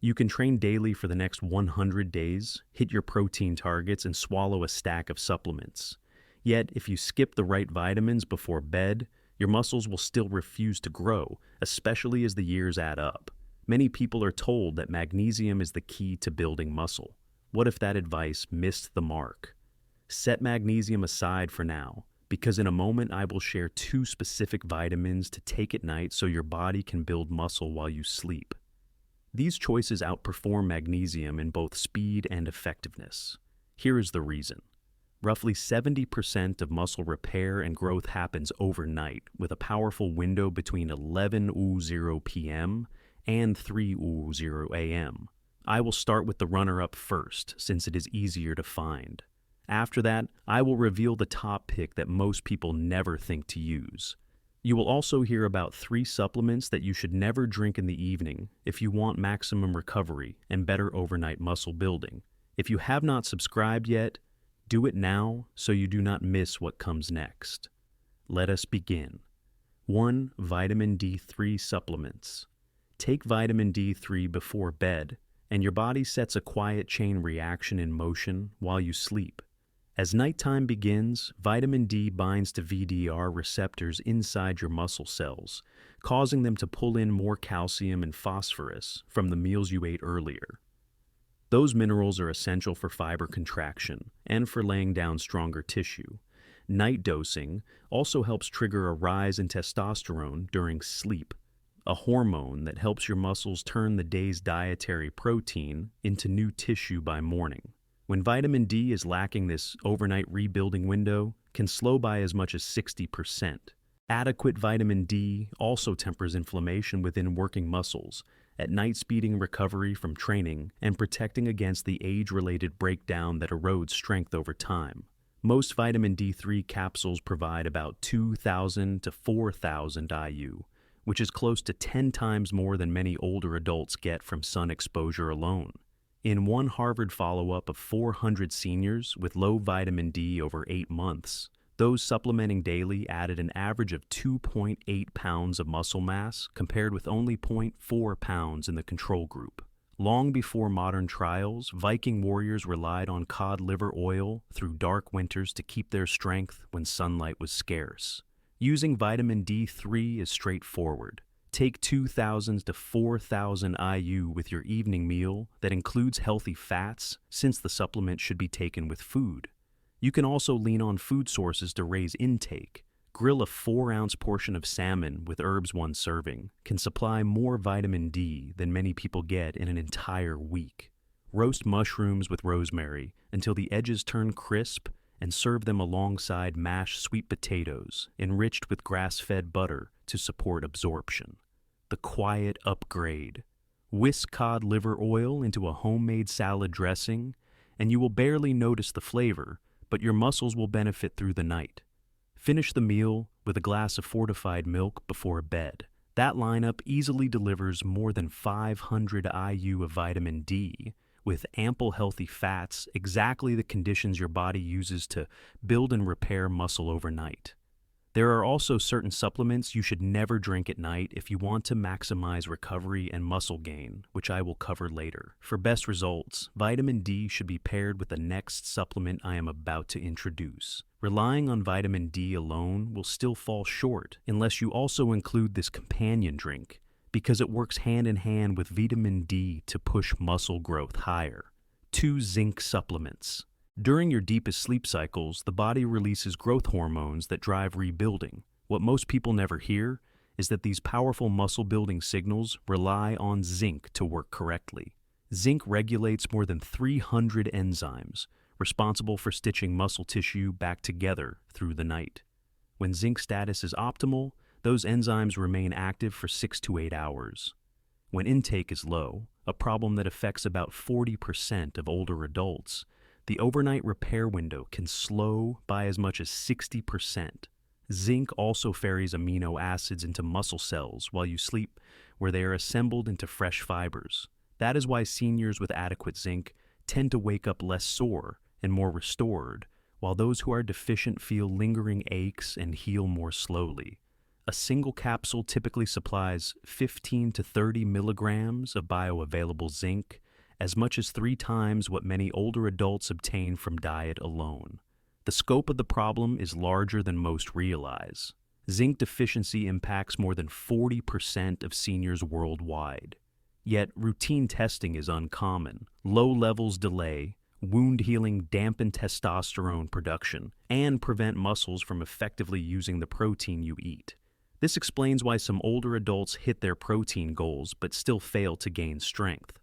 You can train daily for the next 100 days, hit your protein targets, and swallow a stack of supplements. Yet, if you skip the right vitamins before bed, your muscles will still refuse to grow, especially as the years add up. Many people are told that magnesium is the key to building muscle. What if that advice missed the mark? Set magnesium aside for now, because in a moment I will share 2 specific vitamins to take at night so your body can build muscle while you sleep. These choices outperform magnesium in both speed and effectiveness. Here is the reason. Roughly 70% of muscle repair and growth happens overnight, with a powerful window between 11:00 p.m. and 3:00 a.m. I will start with the runner-up first, since it is easier to find. After that, I will reveal the top pick that most people never think to use. You will also hear about 3 supplements that you should never drink in the evening if you want maximum recovery and better overnight muscle building. If you have not subscribed yet, do it now so you do not miss what comes next. Let us begin. 1. Vitamin D3 supplements. Take vitamin D3 before bed, and your body sets a quiet chain reaction in motion while you sleep. As nighttime begins, vitamin D binds to VDR receptors inside your muscle cells, causing them to pull in more calcium and phosphorus from the meals you ate earlier. Those minerals are essential for fiber contraction and for laying down stronger tissue. Night dosing also helps trigger a rise in testosterone during sleep, a hormone that helps your muscles turn the day's dietary protein into new tissue by morning. When vitamin D is lacking, this overnight rebuilding window can slow by as much as 60%. Adequate vitamin D also tempers inflammation within working muscles, at night speeding recovery from training and protecting against the age-related breakdown that erodes strength over time. Most vitamin D3 capsules provide about 2,000 to 4,000 IU, which is close to 10 times more than many older adults get from sun exposure alone. In one Harvard follow-up of 400 seniors with low vitamin D over 8 months, those supplementing daily added an average of 2.8 pounds of muscle mass compared with only 0.4 pounds in the control group. Long before modern trials, Viking warriors relied on cod liver oil through dark winters to keep their strength when sunlight was scarce. Using vitamin D3 is straightforward. Take 2,000 to 4,000 IU with your evening meal that includes healthy fats, since the supplement should be taken with food. You can also lean on food sources to raise intake. Grill a 4-ounce portion of salmon with herbs 1 serving can supply more vitamin D than many people get in an entire week. Roast mushrooms with rosemary until the edges turn crisp and serve them alongside mashed sweet potatoes enriched with grass-fed butter to support absorption. The quiet upgrade. Whisk cod liver oil into a homemade salad dressing, and you will barely notice the flavor, but your muscles will benefit through the night. Finish the meal with a glass of fortified milk before bed. That lineup easily delivers more than 500 IU of vitamin D, with ample healthy fats, exactly the conditions your body uses to build and repair muscle overnight. There are also certain supplements you should never drink at night if you want to maximize recovery and muscle gain, which I will cover later. For best results, vitamin D should be paired with the next supplement I am about to introduce. Relying on vitamin D alone will still fall short unless you also include this companion drink, because it works hand in hand with vitamin D to push muscle growth higher. 2 zinc supplements. During your deepest sleep cycles, the body releases growth hormones that drive rebuilding. What most people never hear is that these powerful muscle-building signals rely on zinc to work correctly. Zinc regulates more than 300 enzymes, responsible for stitching muscle tissue back together through the night. When zinc status is optimal, those enzymes remain active for 6 to 8 hours. When intake is low, a problem that affects about 40% of older adults, the overnight repair window can slow by as much as 60%. Zinc also ferries amino acids into muscle cells while you sleep, where they are assembled into fresh fibers. That is why seniors with adequate zinc tend to wake up less sore and more restored, while those who are deficient feel lingering aches and heal more slowly. A single capsule typically supplies 15 to 30 milligrams of bioavailable zinc, as much as 3 times what many older adults obtain from diet alone. The scope of the problem is larger than most realize. Zinc deficiency impacts more than 40% of seniors worldwide. Yet, routine testing is uncommon. Low levels delay wound healing, dampen testosterone production, and prevent muscles from effectively using the protein you eat. This explains why some older adults hit their protein goals but still fail to gain strength.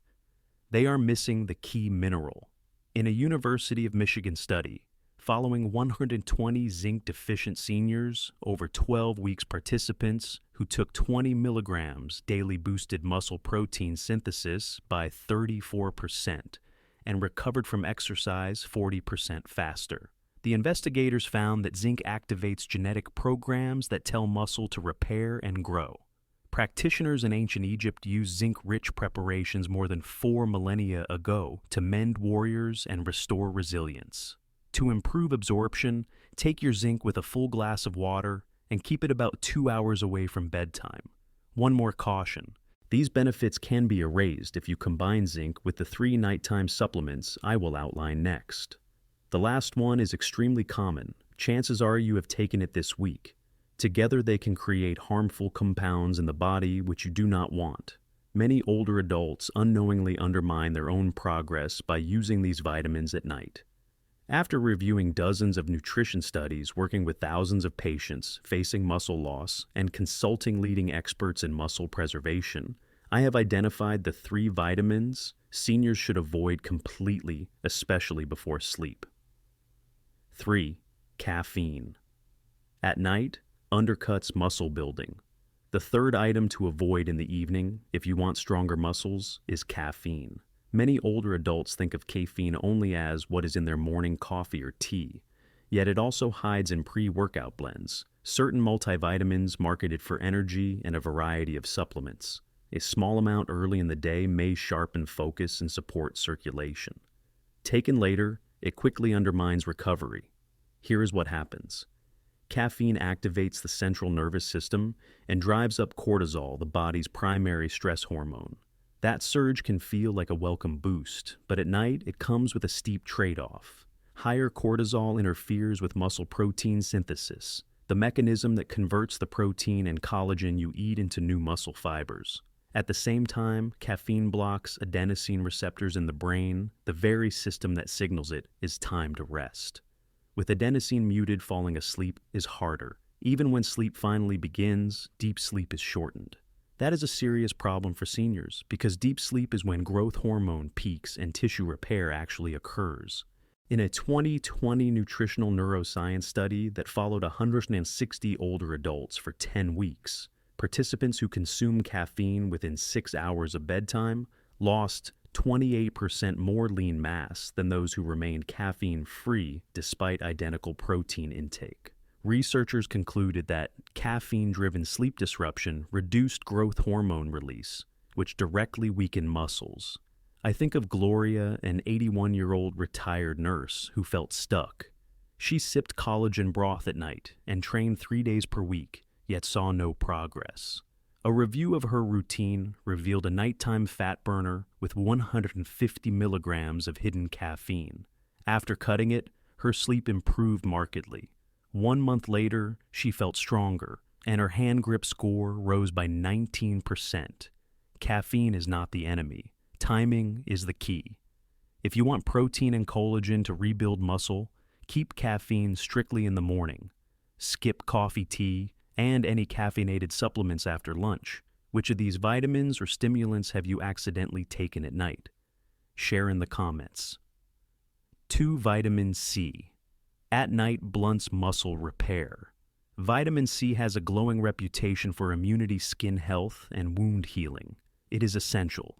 They are missing the key mineral. In a University of Michigan study, following 120 zinc-deficient seniors, over 12 weeks participants who took 20 milligrams daily boosted muscle protein synthesis by 34% and recovered from exercise 40% faster. The investigators found that zinc activates genetic programs that tell muscle to repair and grow. Practitioners in ancient Egypt used zinc-rich preparations more than 4 millennia ago to mend warriors and restore resilience. To improve absorption, take your zinc with a full glass of water and keep it about 2 hours away from bedtime. One more caution. These benefits can be erased if you combine zinc with the 3 nighttime supplements I will outline next. The last one is extremely common. Chances are you have taken it this week. Together they can create harmful compounds in the body which you do not want. Many older adults unknowingly undermine their own progress by using these vitamins at night. After reviewing dozens of nutrition studies, working with thousands of patients facing muscle loss, and consulting leading experts in muscle preservation, I have identified the 3 vitamins seniors should avoid completely, especially before sleep. 3. Caffeine. At night, undercuts muscle building. The third item to avoid in the evening, if you want stronger muscles, is caffeine. Many older adults think of caffeine only as what is in their morning coffee or tea, yet it also hides in pre-workout blends, certain multivitamins marketed for energy, and a variety of supplements. A small amount early in the day may sharpen focus and support circulation. Taken later, it quickly undermines recovery. Here is what happens. Caffeine activates the central nervous system and drives up cortisol, the body's primary stress hormone. That surge can feel like a welcome boost, but at night it comes with a steep trade-off. Higher cortisol interferes with muscle protein synthesis, the mechanism that converts the protein and collagen you eat into new muscle fibers. At the same time, caffeine blocks adenosine receptors in the brain, the very system that signals it is time to rest. With adenosine muted, falling asleep is harder. Even when sleep finally begins, deep sleep is shortened. That is a serious problem for seniors because deep sleep is when growth hormone peaks and tissue repair actually occurs. In a 2020 nutritional neuroscience study that followed 160 older adults for 10 weeks, participants who consumed caffeine within 6 hours of bedtime lost 28% more lean mass than those who remained caffeine-free despite identical protein intake. Researchers concluded that caffeine-driven sleep disruption reduced growth hormone release, which directly weakened muscles. I think of Gloria, an 81-year-old retired nurse who felt stuck. She sipped collagen broth at night and trained 3 days per week, yet saw no progress. A review of her routine revealed a nighttime fat burner with 150 milligrams of hidden caffeine. After cutting it, her sleep improved markedly. 1 month later, she felt stronger, and her hand grip score rose by 19%. Caffeine is not the enemy. Timing is the key. If you want protein and collagen to rebuild muscle, keep caffeine strictly in the morning. Skip coffee, tea, and any caffeinated supplements after lunch. Which of these vitamins or stimulants have you accidentally taken at night? Share in the comments. 2. Vitamin C. At night blunts muscle repair. Vitamin C has a glowing reputation for immunity, skin health, and wound healing. It is essential.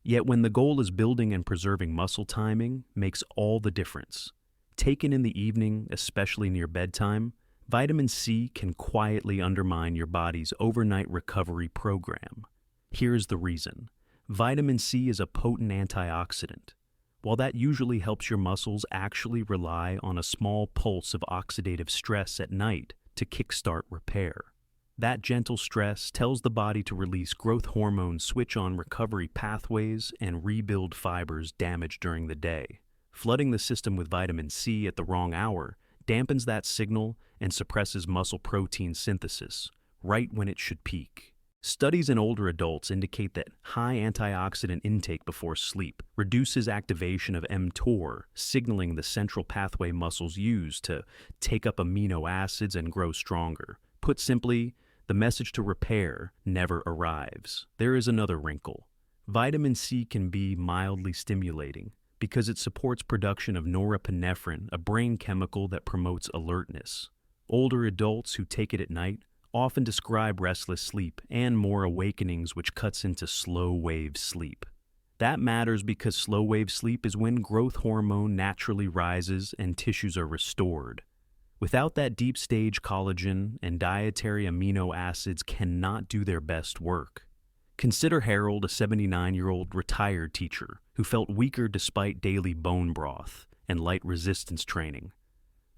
Yet when the goal is building and preserving muscle, timing makes all the difference. Taken in the evening, especially near bedtime, vitamin C can quietly undermine your body's overnight recovery program. Here's the reason. Vitamin C is a potent antioxidant. While that usually helps your muscles actually rely on a small pulse of oxidative stress at night to kickstart repair. That gentle stress tells the body to release growth hormones, switch on recovery pathways, and rebuild fibers damaged during the day. Flooding the system with vitamin C at the wrong hour dampens that signal and suppresses muscle protein synthesis, right when it should peak. Studies in older adults indicate that high antioxidant intake before sleep reduces activation of mTOR, signaling the central pathway muscles use to take up amino acids and grow stronger. Put simply, the message to repair never arrives. There is another wrinkle. Vitamin C can be mildly stimulating because it supports production of norepinephrine, a brain chemical that promotes alertness. Older adults who take it at night often describe restless sleep and more awakenings, which cuts into slow-wave sleep. That matters because slow-wave sleep is when growth hormone naturally rises and tissues are restored. Without that deep stage, collagen and dietary amino acids cannot do their best work. Consider Harold, a 79-year-old retired teacher who felt weaker despite daily bone broth and light resistance training.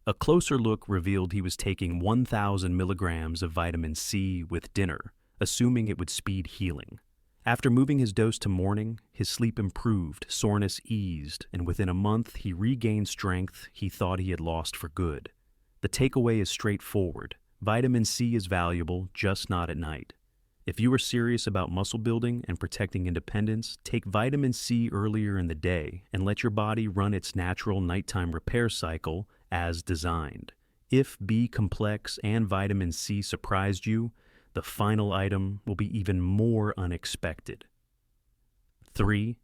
A closer look revealed he was taking 1,000 milligrams of vitamin C with dinner, assuming it would speed healing. After moving his dose to morning, his sleep improved, soreness eased, and within a month he regained strength he thought he had lost for good. The takeaway is straightforward. Vitamin C is valuable, just not at night. If you are serious about muscle building and protecting independence, take vitamin C earlier in the day and let your body run its natural nighttime repair cycle as designed. If B complex and vitamin C surprised you, the final item will be even more unexpected. 3.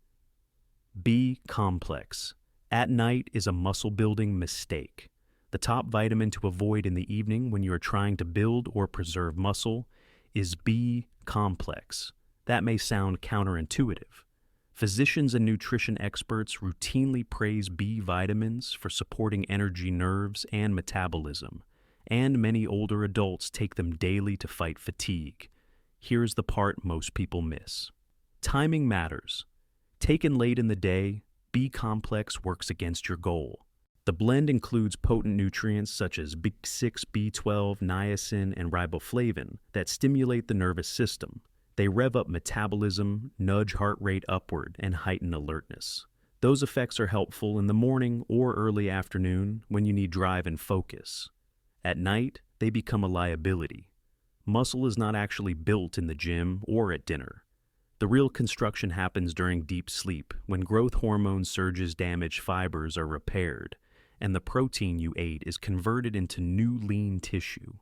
B complex. At night is a muscle-building mistake. The top vitamin to avoid in the evening when you are trying to build or preserve muscle is B complex. That may sound counterintuitive. Physicians and nutrition experts routinely praise B vitamins for supporting energy, nerves, and metabolism, and many older adults take them daily to fight fatigue. Here's the part most people miss. Timing matters. Taken late in the day, B complex works against your goal. The blend includes potent nutrients such as B6, B12, niacin, and riboflavin that stimulate the nervous system. They rev up metabolism, nudge heart rate upward, and heighten alertness. Those effects are helpful in the morning or early afternoon when you need drive and focus. At night, they become a liability. Muscle is not actually built in the gym or at dinner. The real construction happens during deep sleep, when growth hormone surges damage fibers are repaired, and the protein you ate is converted into new lean tissue.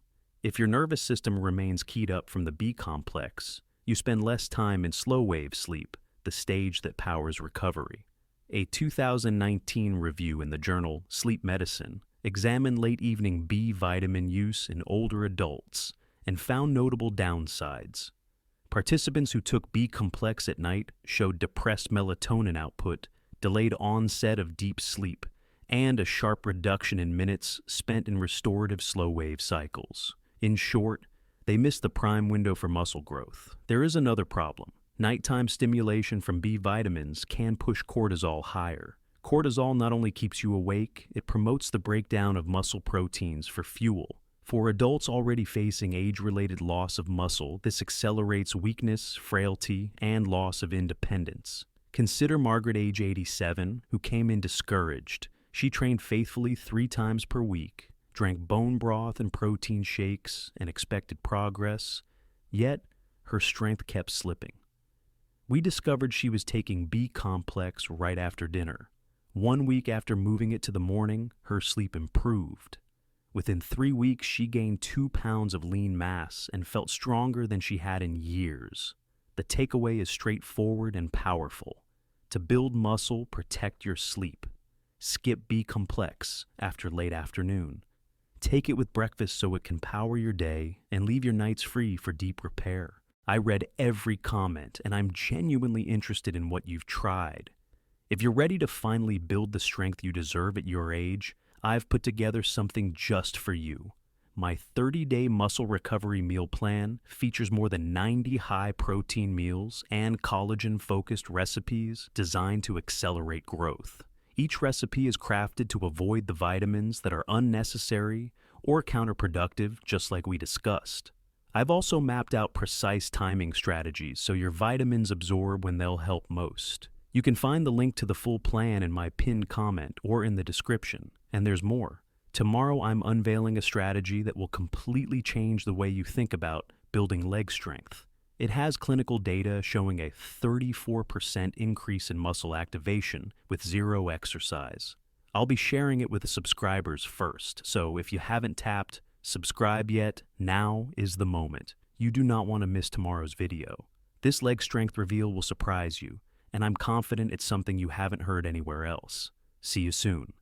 If your nervous system remains keyed up from the B complex, you spend less time in slow-wave sleep, the stage that powers recovery. A 2019 review in the journal Sleep Medicine examined late-evening B vitamin use in older adults and found notable downsides. Participants who took B complex at night showed depressed melatonin output, delayed onset of deep sleep, and a sharp reduction in minutes spent in restorative slow-wave cycles. In short, they missed the prime window for muscle growth. There is another problem. Nighttime stimulation from B vitamins can push cortisol higher. Cortisol not only keeps you awake, it promotes the breakdown of muscle proteins for fuel. For adults already facing age-related loss of muscle, this accelerates weakness, frailty, and loss of independence. Consider Margaret, age 87, who came in discouraged. She trained faithfully 3 times per week, drank bone broth and protein shakes, and expected progress, yet her strength kept slipping. We discovered she was taking B complex right after dinner. 1 week after moving it to the morning, her sleep improved. Within 3 weeks, she gained 2 pounds of lean mass and felt stronger than she had in years. The takeaway is straightforward and powerful. To build muscle, protect your sleep. Skip B complex after late afternoon. Take it with breakfast so it can power your day and leave your nights free for deep repair. I read every comment, and I'm genuinely interested in what you've tried. If you're ready to finally build the strength you deserve at your age, I've put together something just for you. My 30-day muscle recovery meal plan features more than 90 high-protein meals and collagen-focused recipes designed to accelerate growth. Each recipe is crafted to avoid the vitamins that are unnecessary or counterproductive, just like we discussed. I've also mapped out precise timing strategies so your vitamins absorb when they'll help most. You can find the link to the full plan in my pinned comment or in the description. And there's more. Tomorrow I'm unveiling a strategy that will completely change the way you think about building leg strength. It has clinical data showing a 34% increase in muscle activation with zero exercise. I'll be sharing it with the subscribers first, so if you haven't tapped subscribe yet, now is the moment. You do not want to miss tomorrow's video. This leg strength reveal will surprise you, and I'm confident it's something you haven't heard anywhere else. See you soon.